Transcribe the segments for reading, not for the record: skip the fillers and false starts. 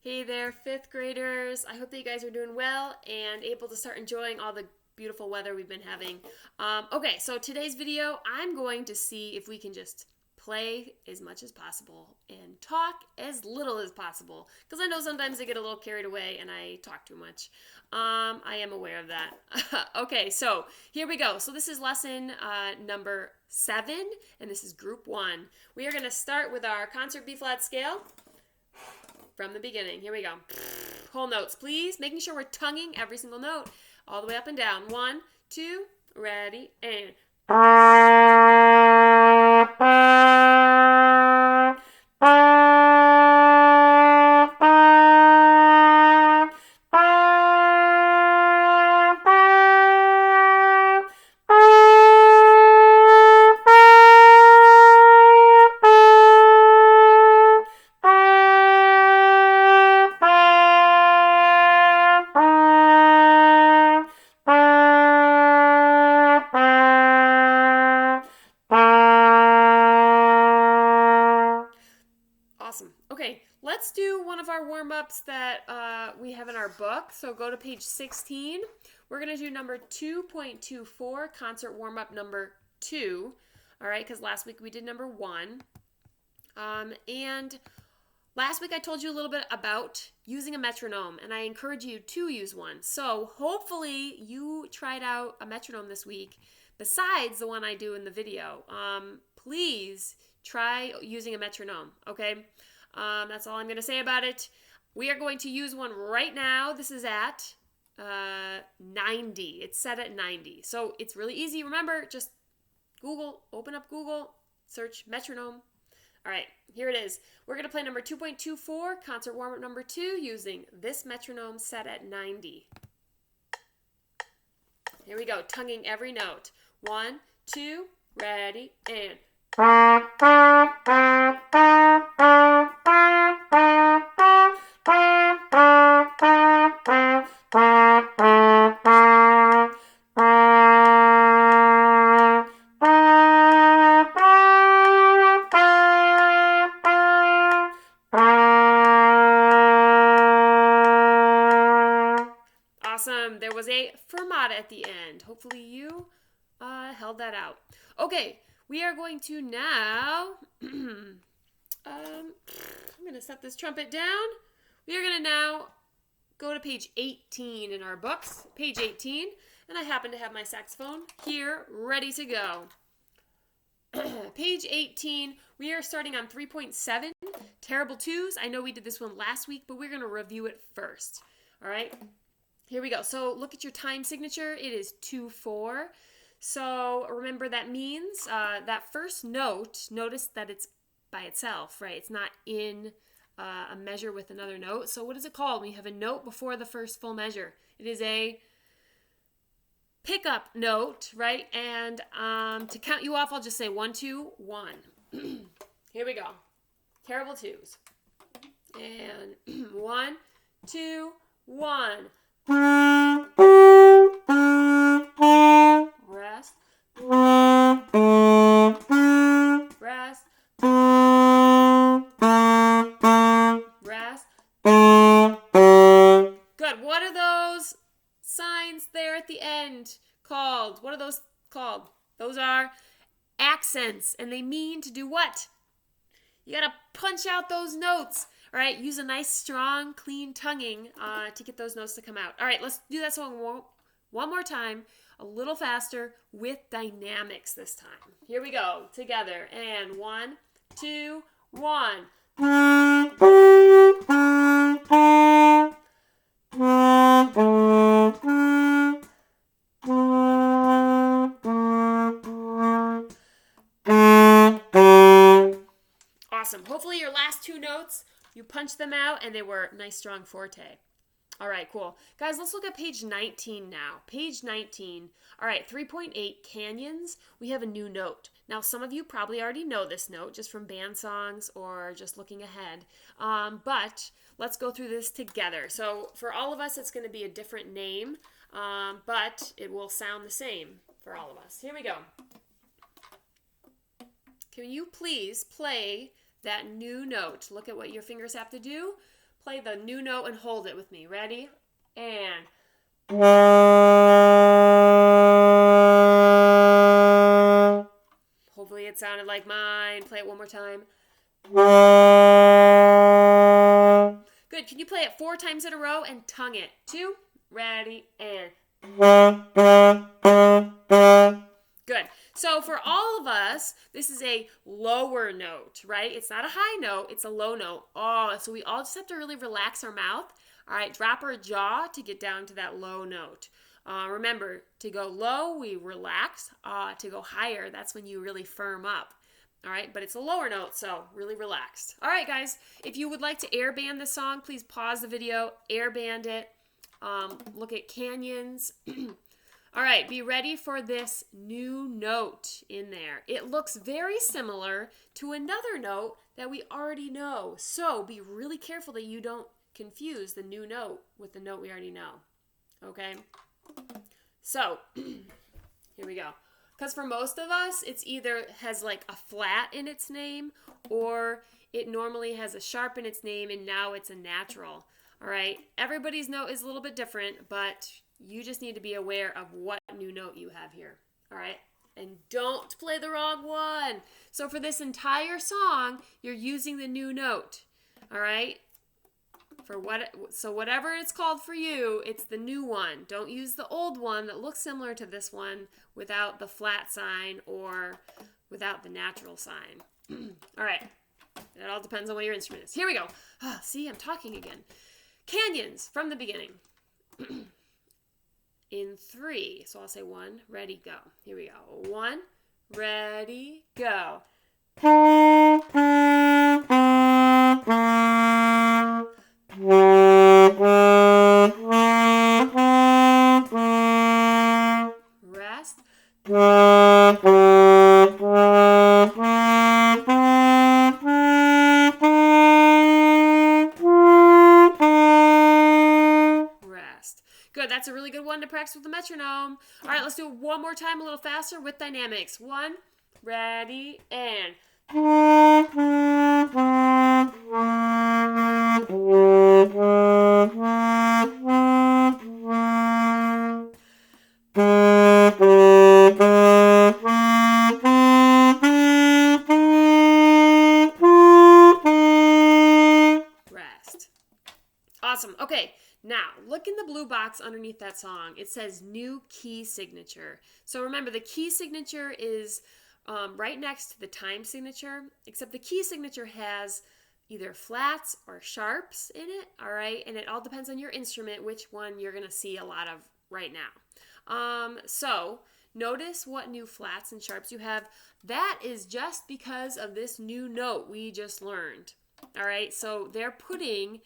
Hey there, fifth graders. I hope that you guys are doing well and able to start enjoying all the beautiful weather we've been having. Okay, so today's video, I'm going to see if we can just play as much as possible and talk as little as possible. Because I know sometimes I get a little carried away and I talk too much. I am aware of that. Okay, so here we go. So this is lesson number 7, and this is group 1. We are going to start with our concert B-flat scale. From the beginning. Here we go. Whole notes, please. Making sure we're tonguing every single note all the way up and down. 1, 2, ready, and. Awesome. Okay, let's do one of our warm-ups that we have in our book. So go to page 16. We're going to do number 2.24, concert warm-up number 2. All right, because last week we did number 1. And last week I told you a little bit about using a metronome, and I encourage you to use one. So hopefully you tried out a metronome this week besides the one I do in the video. Please try using a metronome, okay? That's all I'm going to say about it. We are going to use one right now. This is at 90. It's set at 90. So it's really easy. Remember, just open up Google, search metronome. All right, here it is. We're going to play number 2.24, concert warm-up number 2, using this metronome set at 90. Here we go, tonguing every note. 1, 2, ready, and. Awesome. There was a fermata at the end. Hopefully you held that out. Okay, we are going to now, I'm going to set this trumpet down. We are going to now go to page 18 in our books, page 18, and I happen to have my saxophone here ready to go. Page 18, we are starting on 3.7, terrible twos. I know we did this one last week, but we're going to review it first. All right, here we go. So look at your time signature. It is 2-4. So remember that means that first note, notice that it's by itself, right? It's not in a measure with another note. So what is it called when you have a note before the first full measure? It is a pickup note, right? And to count you off, I'll just say 1, 2, 1. Here we go. Terrible twos. And 1, 2, 1. Rest. Rest. Rest. Good. What are those signs there at the end called? What are those called? Those are accents, and they mean to do what? You gotta punch out those notes. All right, use a nice, strong, clean tonguing to get those notes to come out. All right, let's do that song one more time, a little faster with dynamics this time. Here we go, together. And 1, 2, 1. Awesome. Hopefully your last 2 notes, you punched them out and they were nice, strong forte. All right, cool. Guys, let's look at page 19 now. Page 19. All right, 3.8, canyons. We have a new note. Now, some of you probably already know this note just from band songs or just looking ahead. But let's go through this together. So for all of us, it's going to be a different name, but it will sound the same for all of us. Here we go. Can you please play that new note? Look at what your fingers have to do. play the new note and hold it with me. Ready? And hopefully it sounded like mine. Play it one more time. Good. Can you play it 4 times in a row and tongue it? 2. Ready? And good. So for all of us, this is a lower note, right? It's not a high note. It's a low note. Oh, so we all just have to really relax our mouth. All right, drop our jaw to get down to that low note. Remember, to go low, we relax. To go higher, that's when you really firm up. All right, but it's a lower note, so really relaxed. All right, guys, if you would like to airband this song, please pause the video, airband it, look at canyons. All right, be ready for this new note in there. It looks very similar to another note that we already know, so be really careful that you don't confuse the new note with the note we already know, okay? So, here we go. Because for most of us, it's either has like a flat in its name or it normally has a sharp in its name and now it's a natural. All right, everybody's note is a little bit different, but you just need to be aware of what new note you have here. All right, and don't play the wrong one. So for this entire song, you're using the new note. All right, so whatever it's called for you, it's the new one. Don't use the old one that looks similar to this one without the flat sign or without the natural sign. All right. It all depends on what your instrument is. Here we go. See, I'm talking again. Canyons from the beginning. In 3. So I'll say 1, ready, go. Here we go. 1, ready, go. Rest. Rest. Good, that's a really good one to practice with the metronome. All right, let's do it one more time a little faster with dynamics. 1, ready, and rest. Awesome. Okay, now look in the blue box underneath that song. It says new key signature. So remember, the key signature is right next to the time signature, except the key signature has either flats or sharps in it, all right? And it all depends on your instrument, which one you're going to see a lot of right now. So notice what new flats and sharps you have. That is just because of this new note we just learned, all right? So they're putting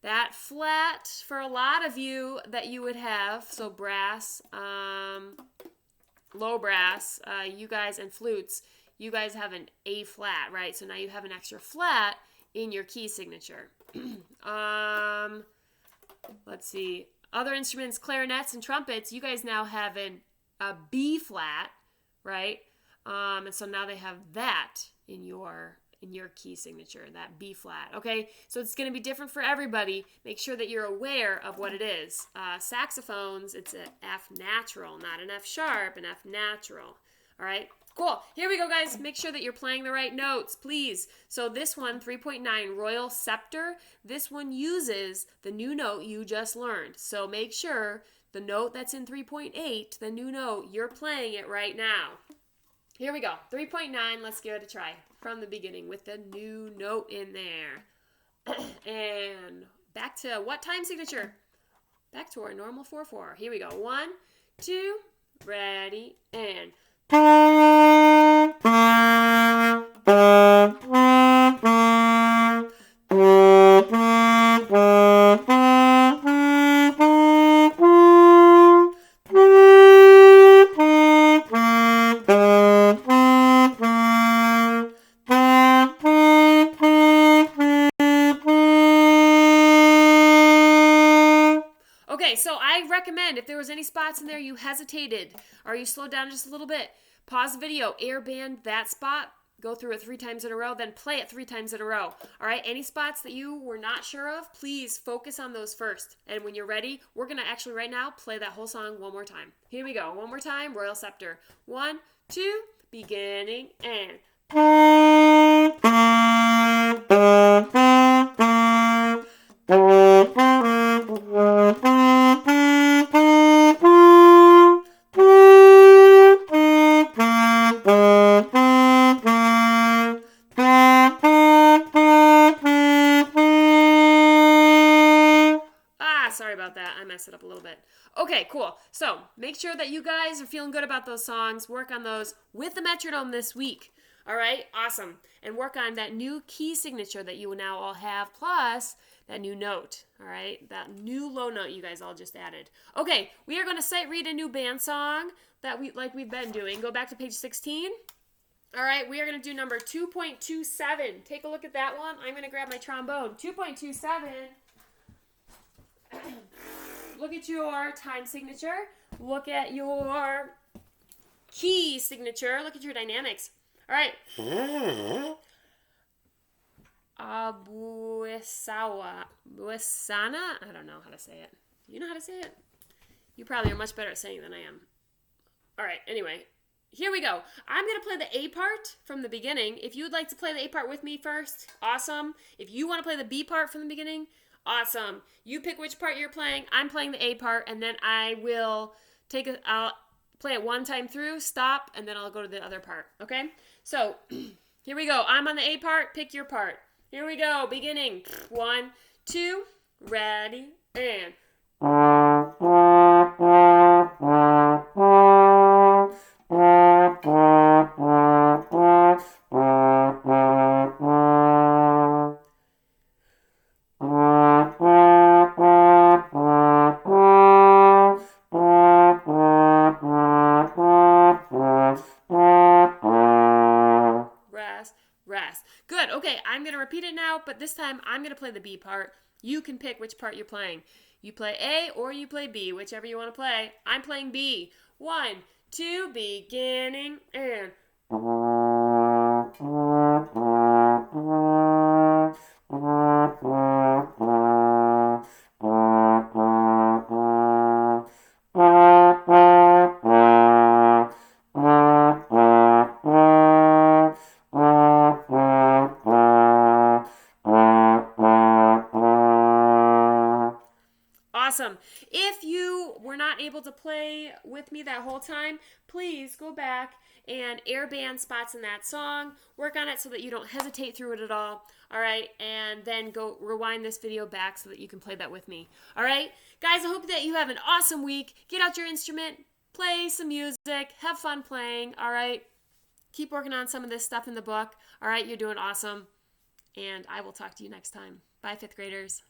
that flat for a lot of you that you would have, so brass, low brass, you guys, and flutes, you guys have an A flat, right? So now you have an extra flat in your key signature. Let's see. Other instruments, clarinets and trumpets, you guys now have a B flat, right? And so now they have that in your key signature, that B flat, okay? So it's going to be different for everybody. Make sure that you're aware of what it is. Saxophones, it's an F natural, not an F sharp, an F natural, all right? Cool. Here we go, guys. Make sure that you're playing the right notes, please. So this one, 3.9, Royal Scepter, this one uses the new note you just learned. So make sure the note that's in 3.8, the new note, you're playing it right now. Here we go. 3.9, let's give it a try from the beginning with the new note in there. And back to what time signature? Back to our normal 4/4. Here we go. 1, 2, ready, and okay, so I recommend if there was any spots in there you hesitated or you slowed down just a little bit, pause the video, airband that spot, go through it 3 times in a row, then play it 3 times in a row. All right, any spots that you were not sure of, please focus on those first. And when you're ready, we're going to actually right now play that whole song one more time. Here we go. One more time, Royal Scepter. 1, 2, beginning, and... Sorry about that. I messed it up a little bit. Okay, cool. So make sure that you guys are feeling good about those songs. Work on those with the metronome this week. All right, awesome. And work on that new key signature that you now all have, plus that new note. All right, that new low note you guys all just added. Okay, we are going to sight read a new band song that we've been doing. Go back to page 16. All right, we are going to do number 2.27. Take a look at that one. I'm going to grab my trombone. 2.27. Look at your time signature. Look at your key signature. Look at your dynamics. All right. Buesana? I don't know how to say it. You know how to say it? You probably are much better at saying it than I am. All right, anyway. Here we go. I'm going to play the A part from the beginning. If you would like to play the A part with me first, awesome. If you want to play the B part from the beginning, awesome. You pick which part you're playing. I'm playing the A part, and then I will I'll play it one time through, stop, and then I'll go to the other part, okay? So, here we go. I'm on the A part, pick your part. Here we go, beginning. 1, 2, ready, and... Rest. Good. Okay, I'm going to repeat it now, but this time I'm going to play the B part. You can pick which part you're playing. You play A or you play B, whichever you want to play. I'm playing B. 1, 2, beginning, and... Awesome. If you were not able to play with me that whole time, please go back and airband spots in that song. Work on it so that you don't hesitate through it at all. All right. And then go rewind this video back so that you can play that with me. All right. Guys, I hope that you have an awesome week. Get out your instrument, play some music, have fun playing. All right. Keep working on some of this stuff in the book. All right. You're doing awesome. And I will talk to you next time. Bye, 5th graders.